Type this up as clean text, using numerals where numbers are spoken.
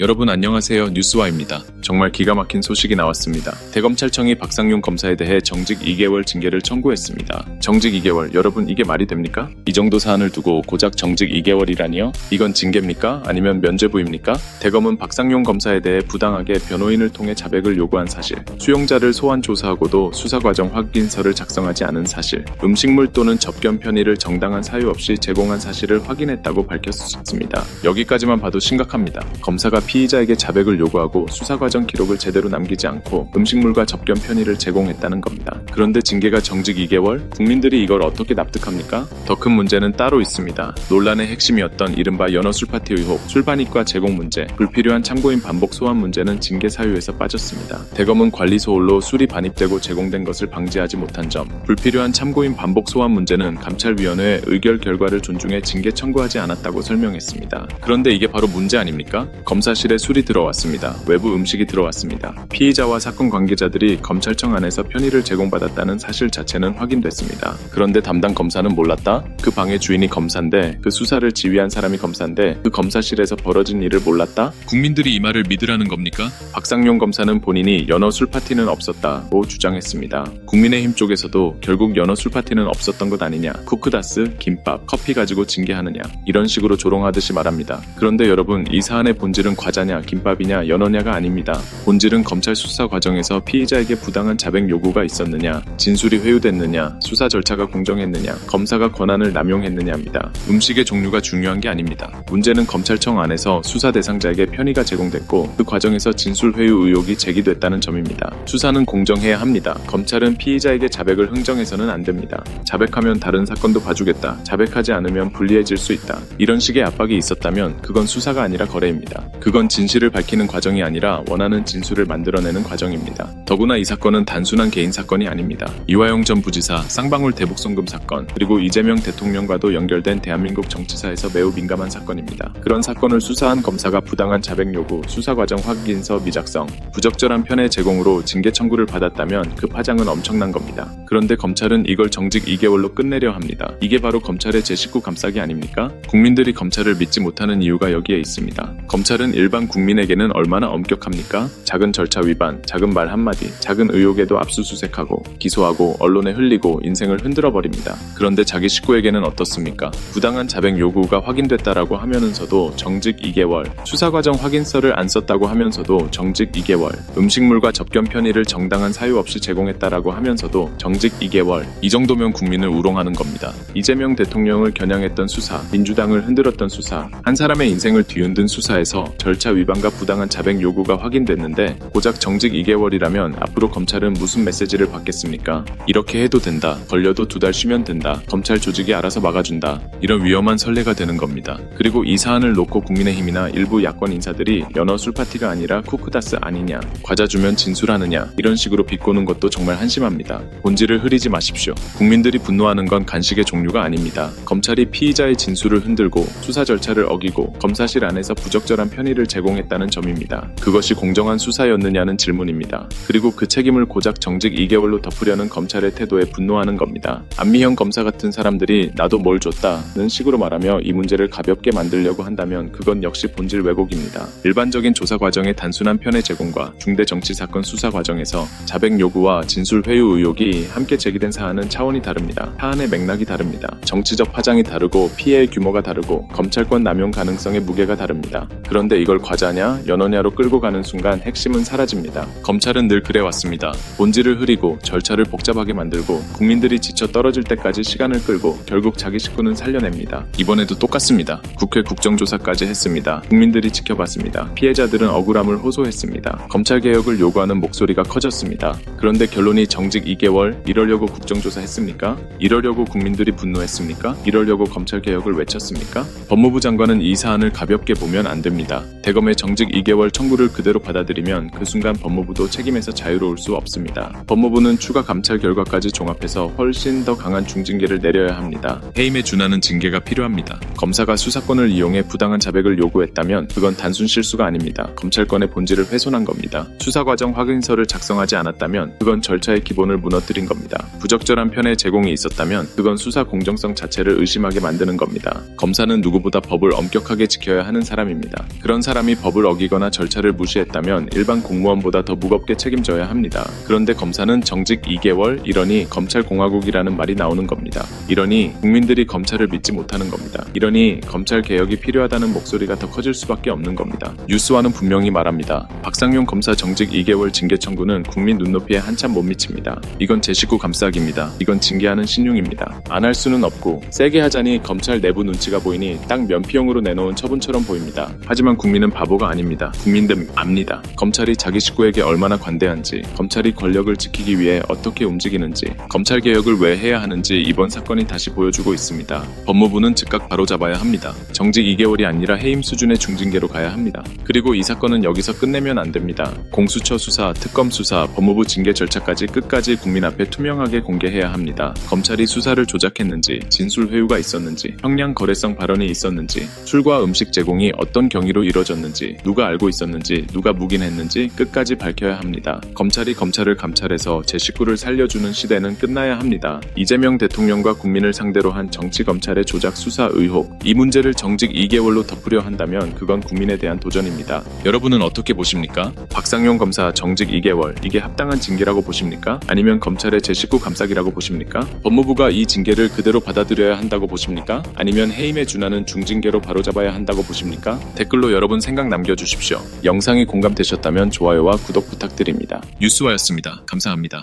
여러분 안녕하세요. 뉴스와입니다. 정말 기가 막힌 소식이 나왔습니다. 대검찰청이 박상용 검사에 대해 정직 2개월 징계를 청구했습니다. 정직 2개월, 여러분 이게 말이 됩니까? 이 정도 사안을 두고 고작 정직 2개월이라니요? 이건 징계입니까? 아니면 면죄부입니까? 대검은 박상용 검사에 대해 부당하게 변호인을 통해 자백을 요구한 사실, 수용자를 소환 조사하고도 수사과정 확인서를 작성하지 않은 사실, 음식물 또는 접견 편의를 정당한 사유 없이 제공한 사실을 확인했다고 밝혔습니다. 여기까지만 봐도 심각합니다. 검사가 피의자에게 자백을 요구하고 수사과정 기록을 제대로 남기지 않고 음식물과 접견 편의를 제공했다는 겁니다. 그런데 징계가 정직 2개월? 국민들이 이걸 어떻게 납득합니까? 더 큰 문제는 따로 있습니다. 논란의 핵심이었던 이른바 연어 술파티 의혹, 술반입과 제공 문제, 불필요한 참고인 반복 소환 문제는 징계 사유에서 빠졌습니다. 대검은 관리소홀로 술이 반입되고 제공된 것을 방지하지 못한 점, 불필요한 참고인 반복 소환 문제는 감찰위원회의 의결 결과를 존중해 징계 청구하지 않았다고 설명했습니다. 그런데 이게 바로 문제 아닙니까? 검사실에 술이 들어왔습니다. 외부 음식이 들어왔습니다. 피의자와 사건 관계자들이 검찰청 안에서 편의를 제공받았다는 사실 자체는 확인됐습니다. 그런데 담당 검사는 몰랐다? 그 방의 주인이 검사인데, 그 수사를 지휘한 사람이 검사인데, 그 검사실에서 벌어진 일을 몰랐다? 국민들이 이 말을 믿으라는 겁니까? 박상용 검사는 본인이 연어 술 파티는 없었다고 주장했습니다. 국민의힘 쪽에서도 결국 연어 술 파티는 없었던 것 아니냐, 쿠크다스, 김밥, 커피 가지고 징계하느냐, 이런 식으로 조롱하듯이 말합니다. 그런데 여러분, 이 사안의 본질은 과자냐, 김밥이냐, 연어냐가 아닙니다. 본질은 검찰 수사 과정에서 피의자에게 부당한 자백 요구가 있었느냐, 진술이 회유됐느냐, 수사 절차가 공정했느냐, 검사가 권한을 남용했느냐입니다. 음식의 종류가 중요한 게 아닙니다. 문제는 검찰청 안에서 수사 대상자에게 편의가 제공됐고 그 과정에서 진술 회유 의혹이 제기됐다는 점입니다. 수사는 공정해야 합니다. 검찰은 피의자에게 자백을 흥정해서는 안 됩니다. 자백하면 다른 사건도 봐주겠다. 자백하지 않으면 불리해질 수 있다. 이런 식의 압박이 있었다면 그건 수사가 아니라 거래입니다. 그건 진실을 밝히는 과정이 아니라 원하는 진술을 만들어내는 과정입니다. 더구나 이 사건은 단순한 개인 사건이 아닙니다. 이화영 전 부지사, 쌍방울 대북송금 사건, 그리고 이재명 대통령과도 연결된 대한민국 정치사에서 매우 민감한 사건입니다. 그런 사건을 수사한 검사가 부당한 자백 요구, 수사과정 확인서 미작성, 부적절한 편의 제공으로 징계 청구를 받았다면 그 파장은 엄청난 겁니다. 그런데 검찰은 이걸 정직 2개월로 끝내려 합니다. 이게 바로 검찰의 제19 감싸기 아닙니까? 국민들이 검찰을 믿지 못하는 이유가 여기에 있습니다. 검찰은 일반 국민에게는 얼마나 엄격합니까? 작은 절차 위반, 작은 말 한마디, 작은 의혹에도 압수수색하고 기소하고 언론에 흘리고 인생을 흔들어버립니다. 그런데 자기 식구에게는 어떻습니까? 부당한 자백 요구가 확인됐다라고 하면서도 정직 2개월, 수사과정 확인서를 안 썼다고 하면서도 정직 2개월, 음식물과 접견 편의를 정당한 사유 없이 제공했다라고 하면서도 정직 2개월, 이 정도면 국민을 우롱하는 겁니다. 이재명 대통령을 겨냥했던 수사, 민주당을 흔들었던 수사, 한 사람의 인생을 뒤흔든 수사에서 절차 위반과 부당한 자백 요구가 확인됐는데 고작 정직 2개월이라면 앞으로 검찰은 무슨 메시지를 받겠습니까? 이렇게 해도 된다. 걸려도 2달 쉬면 된다. 검찰 조직이 알아서 막아준다. 이런 위험한 선례가 되는 겁니다. 그리고 이 사안을 놓고 국민의힘이나 일부 야권 인사들이 연어 술파티가 아니라 쿠크다스 아니냐, 과자 주면 진술하느냐, 이런 식으로 비꼬는 것도 정말 한심합니다. 본질을 흐리지 마십시오. 국민들이 분노하는 건 간식의 종류가 아닙니다. 검찰이 피의자의 진술을 흔들고 수사 절차를 어기고 검사실 안에서 부적절한 편의를 제공했다는 점입니다. 그것이 공정한 수사였느냐는 질문입니다. 그리고 그 책임을 고작 정직 2개월로 덮으려는 검찰의 태도에 분노하는 겁니다. 안미형 검사 같은 사람들이 나도 뭘 줬다는 식으로 말하며 이 문제를 가볍게 만들려고 한다면 그건 역시 본질 왜곡입니다. 일반적인 조사 과정의 단순한 편의 제공과 중대정치사건 수사 과정에서 자백 요구와 진술 회유 의혹이 함께 제기된 사안은 차원이 다릅니다. 사안의 맥락이 다릅니다. 정치적 파장이 다르고 피해의 규모가 다르고 검찰권 남용 가능성의 무게가 다릅니다. 그런데 이걸 과자냐, 연어냐로 끌고 가는 순간 핵심은 사라집니다. 검찰은 늘 그래왔습니다. 본질을 흐리고 절차를 복잡하게 만들고 국민들이 지쳐 떨어질 때까지 시간을 끌고 결국 자기 식구는 살려냅니다. 이번에도 똑같습니다. 국회 국정조사까지 했습니다. 국민들이 지켜봤습니다. 피해자들은 억울함을 호소했습니다. 검찰개혁을 요구하는 목소리가 커졌습니다. 그런데 결론이 정직 2개월, 이러려고 국정조사 했습니까? 이러려고 국민들이 분노했습니까? 이러려고 검찰개혁을 외쳤습니까? 법무부 장관은 이 사안을 가볍게 보면 안 됩니다. 대검의 정직 2개월 청구를 그대로 받아들이면 그 순간 법무부도 책임에서 자유로울 수 없습니다. 법무부는 추가 감찰 결과까지 종합해서 훨씬 더 강한 중징계를 내려야 합니다. 해임에 준하는 징계가 필요합니다. 검사가 수사권을 이용해 부당한 자백을 요구했다면 그건 단순 실수가 아닙니다. 검찰권의 본질을 훼손한 겁니다. 수사과정 확인서를 작성하지 않았다면 그건 절차의 기본을 무너뜨린 겁니다. 부적절한 편의 제공이 있었다면 그건 수사 공정성 자체를 의심하게 만드는 겁니다. 검사는 누구보다 법을 엄격하게 지켜야 하는 사람입니다. 그런 사람 사람이 법을 어기거나 절차를 무시했다면 일반 공무원보다 더 무겁게 책임져야 합니다. 그런데 검사는 정직 2개월, 이러니 검찰공화국이라는 말이 나오는 겁니다. 이러니 국민들이 검찰을 믿지 못하는 겁니다. 이러니 검찰 개혁이 필요하다는 목소리가 더 커질 수밖에 없는 겁니다. 뉴스와는 분명히 말합니다. 박상용 검사 정직 2개월 징계 청구는 국민 눈높이에 한참 못 미칩니다. 이건 제 식구 감싸기입니다. 이건 징계하는 신용입니다. 안 할 수는 없고 세게 하자니 검찰 내부 눈치가 보이니 딱 면피용으로 내놓은 처분처럼 보입니다. 하지만 국민은 바보가 아닙니다. 국민들 압니다. 검찰이 자기 식구에게 얼마나 관대한지, 검찰이 권력을 지키기 위해 어떻게 움직이는지, 검찰 개혁을 왜 해야 하는지 이번 사건이 다시 보여주고 있습니다. 법무부는 즉각 바로잡아야 합니다. 정직 2개월이 아니라 해임 수준의 중징계로 가야 합니다. 그리고 이 사건은 여기서 끝내면 안 됩니다. 공수처 수사, 특검 수사, 법무부 징계 절차까지 끝까지 국민 앞에 투명하게 공개해야 합니다. 검찰이 수사를 조작했는지, 진술 회유가 있었는지, 형량 거래성 발언이 있었는지, 술과 음식 제공이 어떤 경위로 이뤄졌는지, 누가 알고 있었는지, 누가 묵인했는지 끝까지 밝혀야 합니다. 검찰이 검찰을 감찰해서 제 식구를 살려주는 시대는 끝나야 합니다. 이재명 대통령과 국민을 상대로 한 정치검찰의 조작 수사 의혹, 이 문제를 정직 2개월로 덮으려 한다면 그건 국민에 대한 도전입니다. 여러분은 어떻게 보십니까? 박상용 검사 정직 2개월, 이게 합당한 징계라고 보십니까? 아니면 검찰의 제 식구 감싸기라고 보십니까? 법무부가 이 징계를 그대로 받아들여야 한다고 보십니까? 아니면 해임에 준하는 중징계로 바로잡아야 한다고 보십니까? 댓글로 여러분 생각 남겨주십시오. 영상이 공감되셨다면 좋아요와 구독 부탁드립니다. 뉴스와였습니다. 감사합니다.